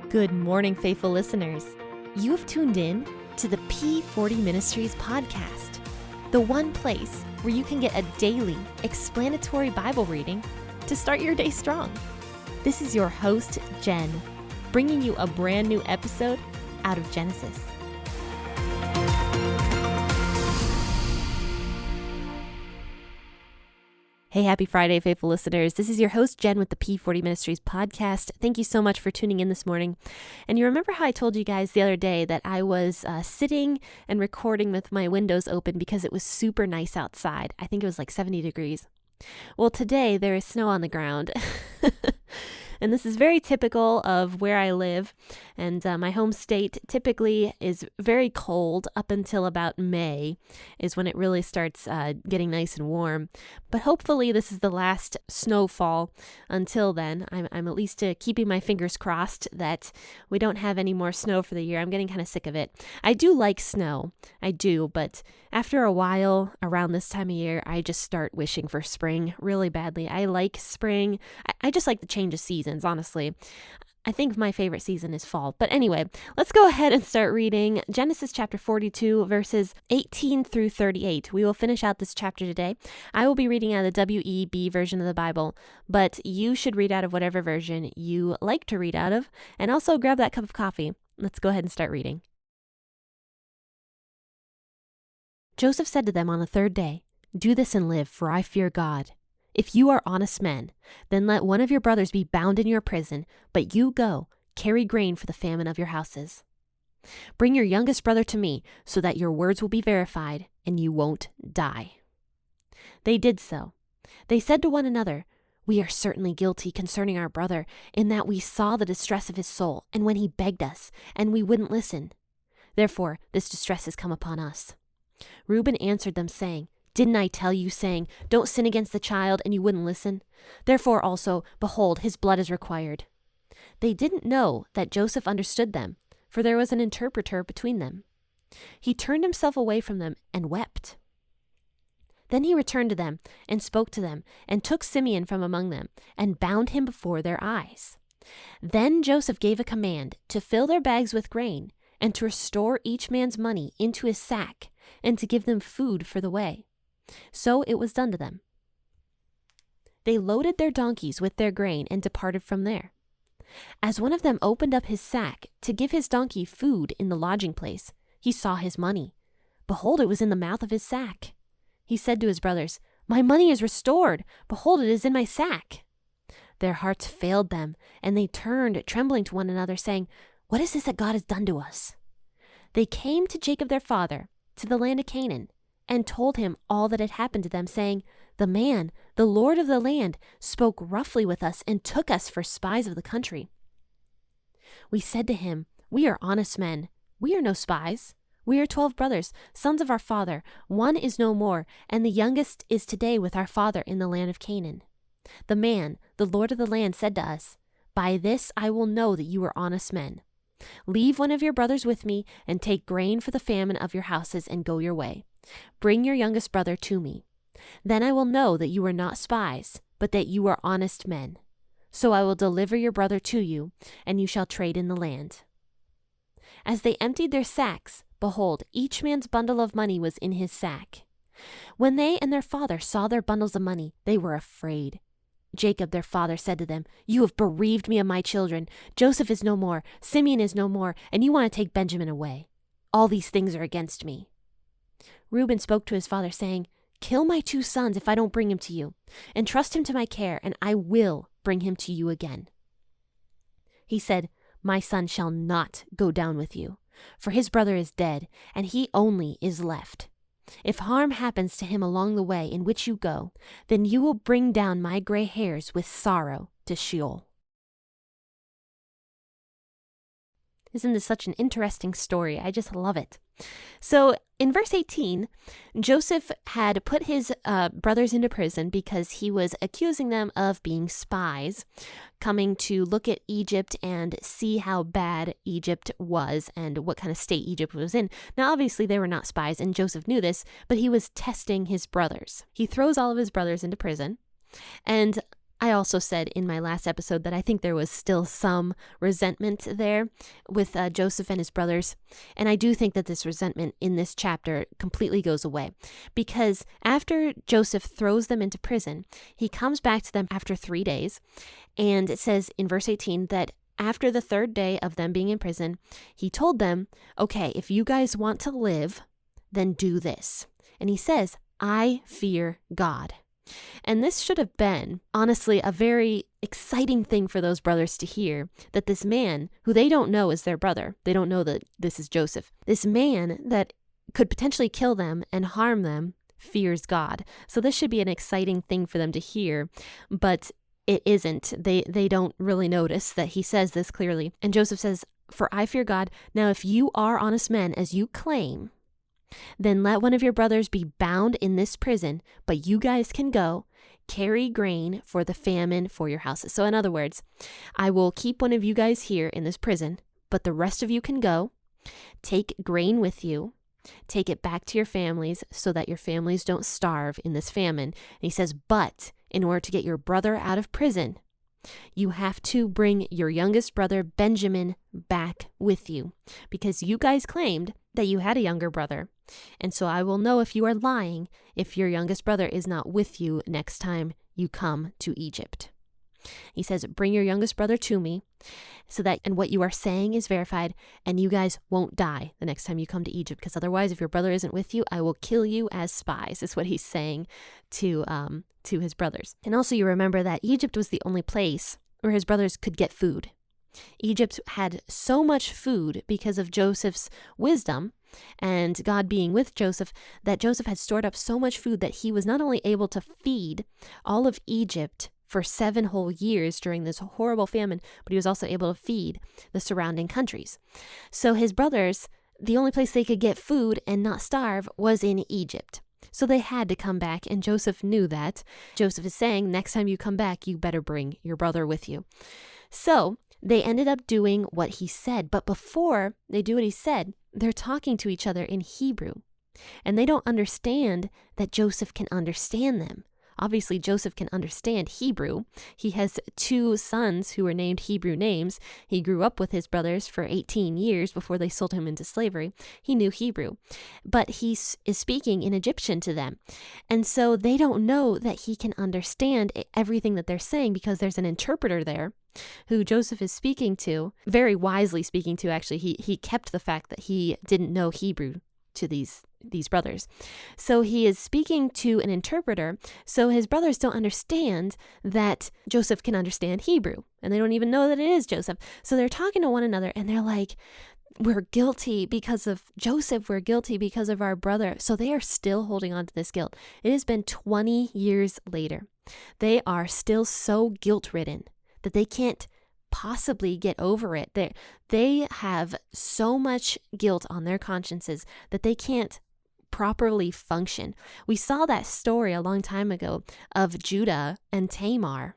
Good morning, faithful listeners. You have tuned in to the P40 Ministries podcast, the one place where you can get a daily explanatory Bible reading to start your day strong. This is your host, Jen, bringing you a brand new episode out of Genesis. Hey, happy Friday, faithful listeners. This is your host, Jen, with the P40 Ministries podcast. Thank you so much for tuning in this morning. And you remember how I told you guys the other day that I was sitting and recording with my windows open because it was super nice outside. I think it was like 70 degrees. Well, today there is snow on the ground. And this is very typical of where I live. And my home state typically is very cold up until about May is when it really starts getting nice and warm. But hopefully this is the last snowfall. Until then, I'm at least keeping my fingers crossed that we don't have any more snow for the year. I'm getting kind of sick of it. I do like snow. I do. But after a while, around this time of year, I just start wishing for spring really badly. I like spring. I just like the change of seasons, honestly. I think my favorite season is fall. But anyway, let's go ahead and start reading Genesis chapter 42, verses 18 through 38. We will finish out this chapter today. I will be reading out of the W.E.B. version of the Bible, but you should read out of whatever version you like to read out of. And also grab that cup of coffee. Let's go ahead and start reading. Joseph said to them on the third day, "Do this and live, for I fear God. If you are honest men, then let one of your brothers be bound in your prison, but you go, carry grain for the famine of your houses. Bring your youngest brother to me, so that your words will be verified, and you won't die." They did so. They said to one another, "We are certainly guilty concerning our brother, in that we saw the distress of his soul, and when he begged us, and we wouldn't listen. Therefore, this distress has come upon us." Reuben answered them, saying, "Didn't I tell you, saying, 'Don't sin against the child,' and you wouldn't listen? Therefore also, behold, his blood is required." They didn't know that Joseph understood them, for there was an interpreter between them. He turned himself away from them and wept. Then he returned to them and spoke to them, and took Simeon from among them, and bound him before their eyes. Then Joseph gave a command to fill their bags with grain, and to restore each man's money into his sack, and to give them food for the way. So it was done to them. They loaded their donkeys with their grain and departed from there. As one of them opened up his sack to give his donkey food in the lodging place, he saw his money. Behold, it was in the mouth of his sack. He said to his brothers, "My money is restored. Behold, it is in my sack." Their hearts failed them, and they turned trembling to one another, saying, "What is this that God has done to us?" They came to Jacob their father, to the land of Canaan, and told him all that had happened to them, saying, "The man, the Lord of the land, spoke roughly with us and took us for spies of the country. We said to him, 'We are honest men. We are no spies. We are 12 brothers, sons of our father. One is no more, and the youngest is today with our father in the land of Canaan.' The man, the Lord of the land, said to us, 'By this I will know that you are honest men. Leave one of your brothers with me, and take grain for the famine of your houses, and go your way. Bring your youngest brother to me. Then I will know that you are not spies, but that you are honest men. So I will deliver your brother to you, and you shall trade in the land.' As they emptied their sacks, behold, each man's bundle of money was in his sack. When they and their father saw their bundles of money, they were afraid. Jacob their father said to them, 'You have bereaved me of my children. Joseph is no more, Simeon is no more, and you want to take Benjamin away. All these things are against me.' Reuben spoke to his father, saying, 'Kill my 2 sons if I don't bring him to you. Entrust him to my care, and I will bring him to you again.' He said, 'My son shall not go down with you, for his brother is dead, and he only is left. If harm happens to him along the way in which you go, then you will bring down my gray hairs with sorrow to Sheol.'" Isn't this such an interesting story? I just love it. So in verse 18, Joseph had put his brothers into prison because he was accusing them of being spies, coming to look at Egypt and see how bad Egypt was and what kind of state Egypt was in. Now, obviously, they were not spies, and Joseph knew this, but he was testing his brothers. He throws all of his brothers into prison, and I also said in my last episode that I think there was still some resentment there with Joseph and his brothers. And I do think that this resentment in this chapter completely goes away, because after Joseph throws them into prison, he comes back to them after 3 days. And it says in verse 18 that after the 3rd day of them being in prison, he told them, okay, if you guys want to live, then do this. And he says, I fear God. And this should have been, honestly, a very exciting thing for those brothers to hear, that this man, who they don't know is their brother, they don't know that this is Joseph, this man that could potentially kill them and harm them, fears God. So this should be an exciting thing for them to hear, but it isn't. They don't really notice that he says this clearly. And Joseph says, for I fear God. Now, if you are honest men, as you claim, then let one of your brothers be bound in this prison, but you guys can go carry grain for the famine for your houses. So in other words, I will keep one of you guys here in this prison, but the rest of you can go, take grain with you, take it back to your families so that your families don't starve in this famine. And he says, but in order to get your brother out of prison, you have to bring your youngest brother, Benjamin, back with you, because you guys claimed that you had a younger brother. And so I will know if you are lying if your youngest brother is not with you next time you come to Egypt. He says, bring your youngest brother to me so that, and what you are saying is verified, and you guys won't die the next time you come to Egypt, because otherwise, if your brother isn't with you, I will kill you as spies, is what he's saying to his brothers. And also you remember that Egypt was the only place where his brothers could get food. Egypt had so much food because of Joseph's wisdom and God being with Joseph, that Joseph had stored up so much food that he was not only able to feed all of Egypt for 7 whole years during this horrible famine, but he was also able to feed the surrounding countries. So his brothers, the only place they could get food and not starve was in Egypt. So they had to come back, and Joseph knew that. Joseph is saying, next time you come back, you better bring your brother with you. So they ended up doing what he said, but before they do what he said, they're talking to each other in Hebrew, and they don't understand that Joseph can understand them. Obviously, Joseph can understand Hebrew. He has 2 sons who were named Hebrew names. He grew up with his brothers for 18 years before they sold him into slavery. He knew Hebrew, but he is speaking in Egyptian to them. And so they don't know that he can understand everything that they're saying, because there's an interpreter there who Joseph is speaking to, very wisely speaking to, actually. He kept the fact that he didn't know Hebrew to these brothers. So he is speaking to an interpreter, so his brothers don't understand that Joseph can understand Hebrew, and they don't even know that it is Joseph. So they're talking to one another, and they're like, we're guilty because of Joseph, we're guilty because of our brother. So they are still holding on to this guilt. It has been 20 years later. They are still so guilt-ridden that they can't possibly get over it. They have so much guilt on their consciences that they can't properly function. We saw that story a long time ago of Judah and Tamar.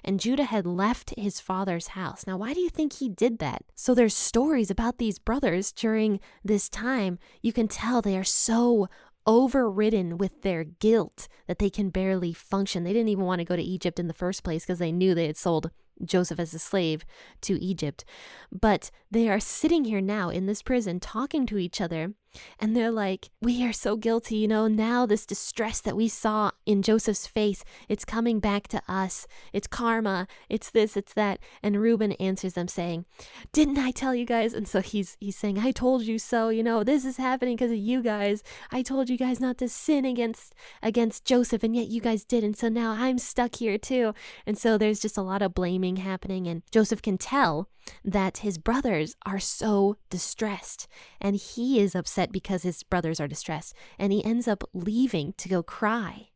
And Judah had left his father's house. Now, why do you think he did that? So there's stories about these brothers during this time. You can tell they are so overridden with their guilt that they can barely function. They didn't even want to go to Egypt in the first place because they knew they had sold Joseph as a slave to Egypt. But they are sitting here now in this prison talking to each other, and they're like, we are so guilty, now this distress that we saw in Joseph's face, it's coming back to us. It's karma, it's this, it's that. And Reuben answers them saying, didn't I tell you guys? And so he's saying, I told you so, this is happening because of you guys. I told you guys not to sin against Joseph, and yet you guys did, and so now I'm stuck here too. And so there's just a lot of blaming happening, and Joseph can tell that his brothers are so distressed, and he is upset because his brothers are distressed, and he ends up leaving to go cry.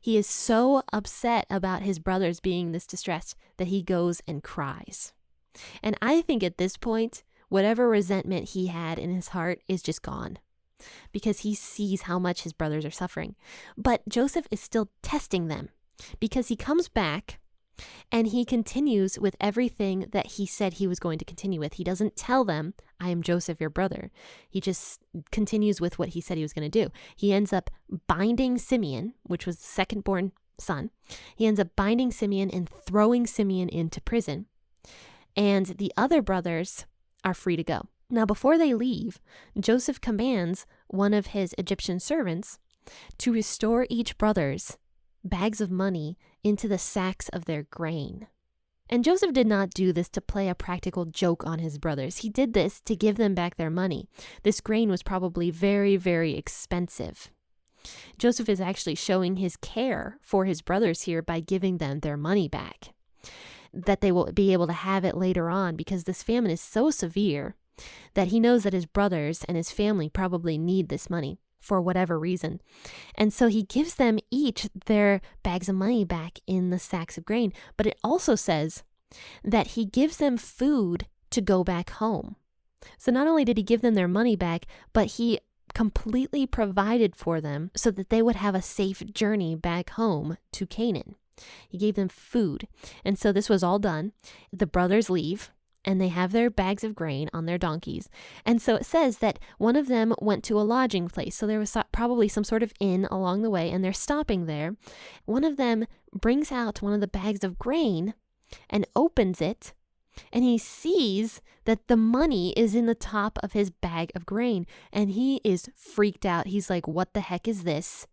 He is so upset about his brothers being this distressed that he goes and cries. And I think at this point, whatever resentment he had in his heart is just gone, because he sees how much his brothers are suffering. But Joseph is still testing them, because he comes back and he continues with everything that he said he was going to continue with. He doesn't tell them, I am Joseph, your brother. He just continues with what he said he was going to do. He ends up binding Simeon, which was the second-born son. He ends up binding Simeon and throwing Simeon into prison. And the other brothers are free to go. Now, before they leave, Joseph commands one of his Egyptian servants to restore each brother's bags of money into the sacks of their grain. And Joseph did not do this to play a practical joke on his brothers. He did this to give them back their money. This grain was probably very, very expensive. Joseph is actually showing his care for his brothers here by giving them their money back, that they will be able to have it later on, because this famine is so severe that he knows that his brothers and his family probably need this money for whatever reason. And so he gives them each their bags of money back in the sacks of grain. But it also says that he gives them food to go back home. So not only did he give them their money back, but he completely provided for them so that they would have a safe journey back home to Canaan. He gave them food. And so this was all done. The brothers leave, and they have their bags of grain on their donkeys. And so it says that one of them went to a lodging place. So there was probably some sort of inn along the way, and they're stopping there. One of them brings out one of the bags of grain and opens it, and he sees that the money is in the top of his bag of grain. And he is freaked out. He's like, what the heck is this?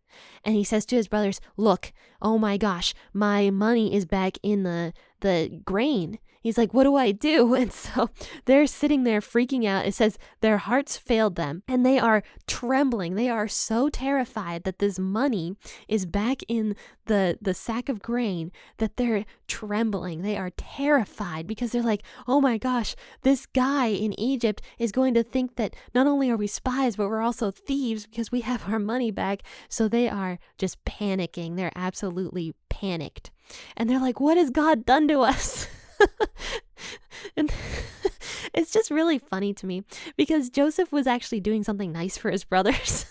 And he says to his brothers, look, oh my gosh, my money is back in the grain. He's like, what do I do? And so they're sitting there freaking out. It says their hearts failed them and they are trembling. They are so terrified that this money is back in the sack of grain that they're trembling. They are terrified because they're like, oh my gosh, this guy in Egypt is going to think that not only are we spies, but we're also thieves because we have our money back. So they are just panicking. They're absolutely panicked. And they're like, what has God done to us? And it's just really funny to me because Joseph was actually doing something nice for his brothers.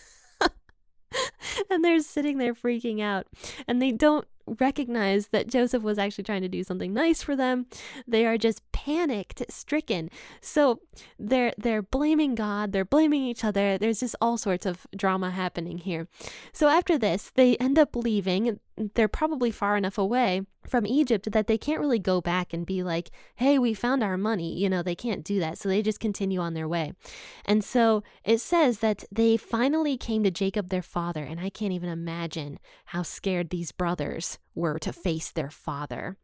And they're sitting there freaking out, and they don't recognize that Joseph was actually trying to do something nice for them. They are just panicked, stricken. So they're blaming God, they're blaming each other. There's just all sorts of drama happening here. So after this, they end up leaving. They're probably far enough away from Egypt that they can't really go back and be like, hey, we found our money. You know, they can't do that. So they just continue on their way. And so it says that they finally came to Jacob, their father. And I can't even imagine how scared these brothers were to face their father.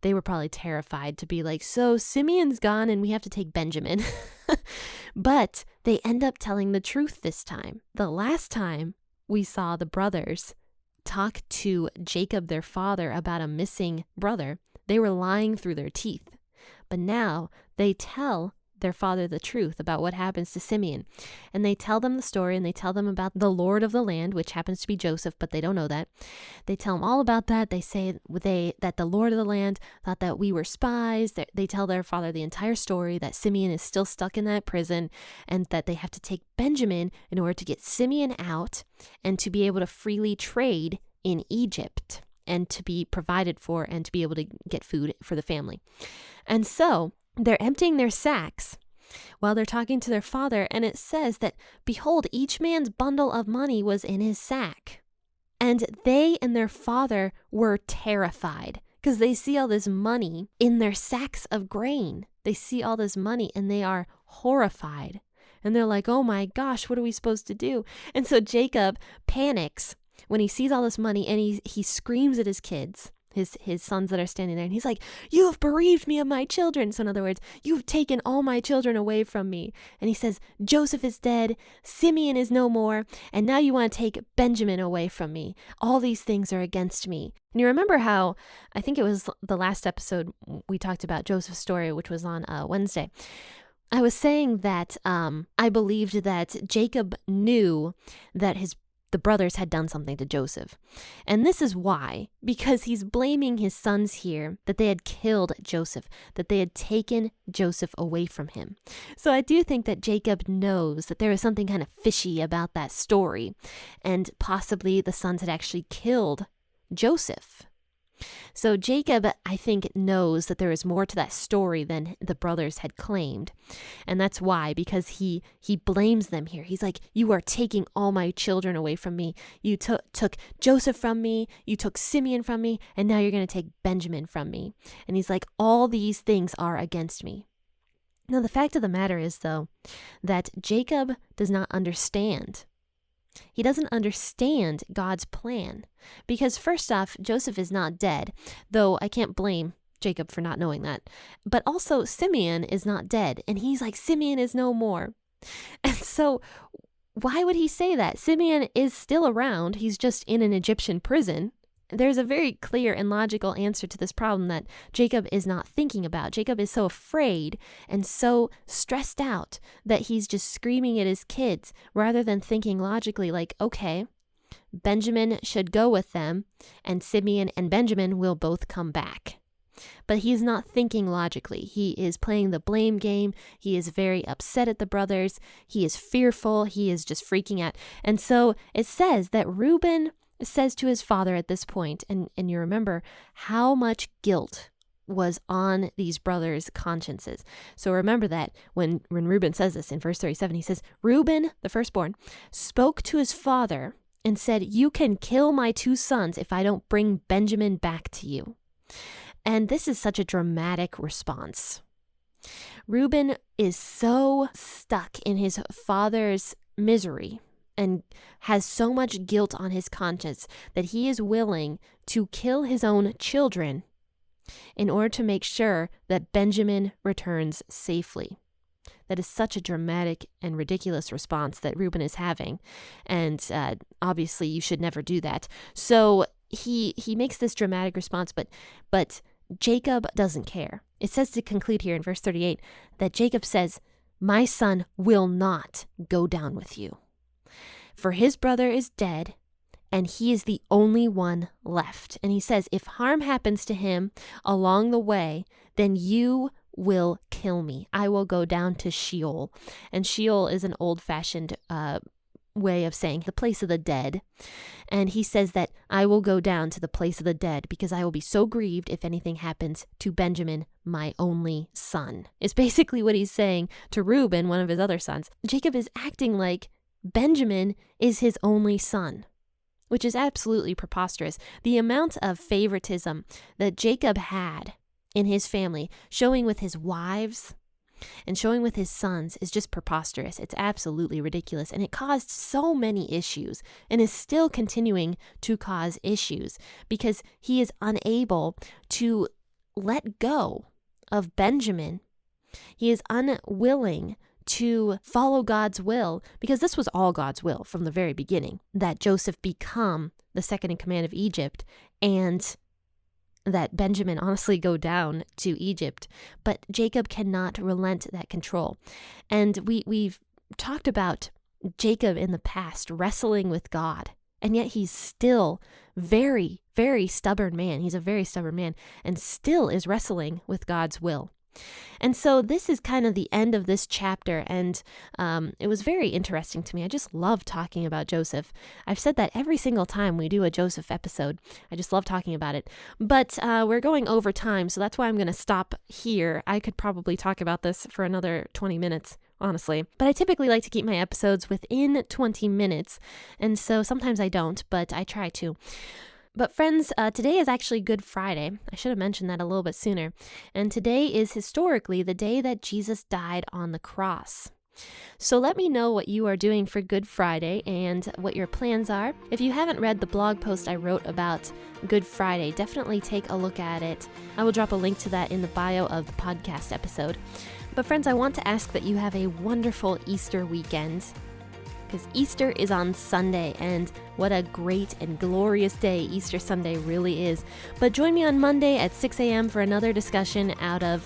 They were probably terrified to be like, so Simeon's gone and we have to take Benjamin. But they end up telling the truth this time. The last time we saw the brothers talk to Jacob, their father, about a missing brother, they were lying through their teeth. But now they tell their father the truth about what happens to Simeon. And they tell them the story, and they tell them about the Lord of the land, which happens to be Joseph, but they don't know that. They tell them all about that. They say that the Lord of the land thought that we were spies. They tell their father the entire story, that Simeon is still stuck in that prison, and that they have to take Benjamin in order to get Simeon out and to be able to freely trade in Egypt and to be provided for and to be able to get food for the family. And so they're emptying their sacks while they're talking to their father, and it says that, behold, each man's bundle of money was in his sack. And they and their father were terrified because they see all this money in their sacks of grain. They see all this money and they are horrified. And they're like, oh my gosh, what are we supposed to do? And so Jacob panics when he sees all this money, and he screams at his kids, his sons that are standing there, and he's like, you have bereaved me of my children. So in other words, you have taken all my children away from me. And he says, Joseph is dead, Simeon is no more, and now you want to take Benjamin away from me. All these things are against me. And you remember how, I think it was the last episode we talked about Joseph's story, which was on Wednesday. I was saying that I believed that Jacob knew that the brothers had done something to Joseph. And this is why, because he's blaming his sons here that they had killed Joseph, that they had taken Joseph away from him. So I do think that Jacob knows that there was something kind of fishy about that story, and possibly the sons had actually killed Joseph. So Jacob, I think, knows that there is more to that story than the brothers had claimed. And that's why, because he blames them here. He's like, you are taking all my children away from me. You took Joseph from me. You took Simeon from me. And now you're going to take Benjamin from me. And he's like, all these things are against me. Now, the fact of the matter is, though, that Jacob does not understand. He doesn't understand God's plan because, first off, Joseph is not dead, though I can't blame Jacob for not knowing that. But also, Simeon is not dead, and he's like, Simeon is no more. And so why would he say that? Simeon is still around. He's just in an Egyptian prison. There's a very clear and logical answer to this problem that Jacob is not thinking about. Jacob is so afraid and so stressed out that he's just screaming at his kids rather than thinking logically like, okay, Benjamin should go with them and Simeon and Benjamin will both come back. But he's not thinking logically. He is playing the blame game. He is very upset at the brothers. He is fearful. He is just freaking out. And so it says that Reuben says to his father at this point, and you remember how much guilt was on these brothers' consciences. So remember that when Reuben says this in verse 37, he says, Reuben, the firstborn, spoke to his father and said, you can kill my 2 sons if I don't bring Benjamin back to you. And this is such a dramatic response. Reuben is so stuck in his father's misery and has so much guilt on his conscience that he is willing to kill his own children in order to make sure that Benjamin returns safely. That is such a dramatic and ridiculous response that Reuben is having. And obviously you should never do that. So he makes this dramatic response, but Jacob doesn't care. It says to conclude here in verse 38 that Jacob says, my son will not go down with you. For his brother is dead, and he is the only one left. And he says, if harm happens to him along the way, then you will kill me. I will go down to Sheol. And Sheol is an old-fashioned way of saying the place of the dead. And he says that I will go down to the place of the dead because I will be so grieved if anything happens to Benjamin, my only son. It's basically what he's saying to Reuben, one of his other sons. Jacob is acting like Benjamin is his only son, which is absolutely preposterous. The amount of favoritism that Jacob had in his family, showing with his wives and showing with his sons, is just preposterous. It's absolutely ridiculous. And it caused so many issues and is still continuing to cause issues because he is unable to let go of Benjamin. He is unwilling to follow God's will, because this was all God's will from the very beginning, that Joseph become the second in command of Egypt and that Benjamin honestly go down to Egypt. But Jacob cannot relent that control. And we've talked about Jacob in the past wrestling with God, and yet he's still very, very stubborn man. He's a very stubborn man and still is wrestling with God's will. And so this is kind of the end of this chapter, and it was very interesting to me. I just love talking about Joseph. I've said that every single time we do a Joseph episode. I just love talking about it. But we're going over time, so that's why I'm going to stop here. I could probably talk about this for another 20 minutes, honestly. But I typically like to keep my episodes within 20 minutes, and so sometimes I don't, but I try to. But friends, today is actually Good Friday. I should have mentioned that a little bit sooner. And today is historically the day that Jesus died on the cross. So let me know what you are doing for Good Friday and what your plans are. If you haven't read the blog post I wrote about Good Friday, definitely take a look at it. I will drop a link to that in the bio of the podcast episode. But friends, I want to ask that you have a wonderful Easter weekend, because Easter is on Sunday, and what a great and glorious day Easter Sunday really is. But join me on Monday at 6 a.m. for another discussion out of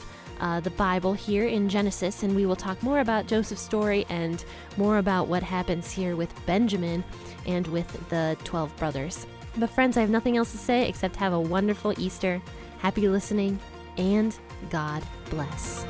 the Bible here in Genesis, and we will talk more about Joseph's story and more about what happens here with Benjamin and with the 12 brothers. But friends, I have nothing else to say except have a wonderful Easter. Happy listening, and God bless.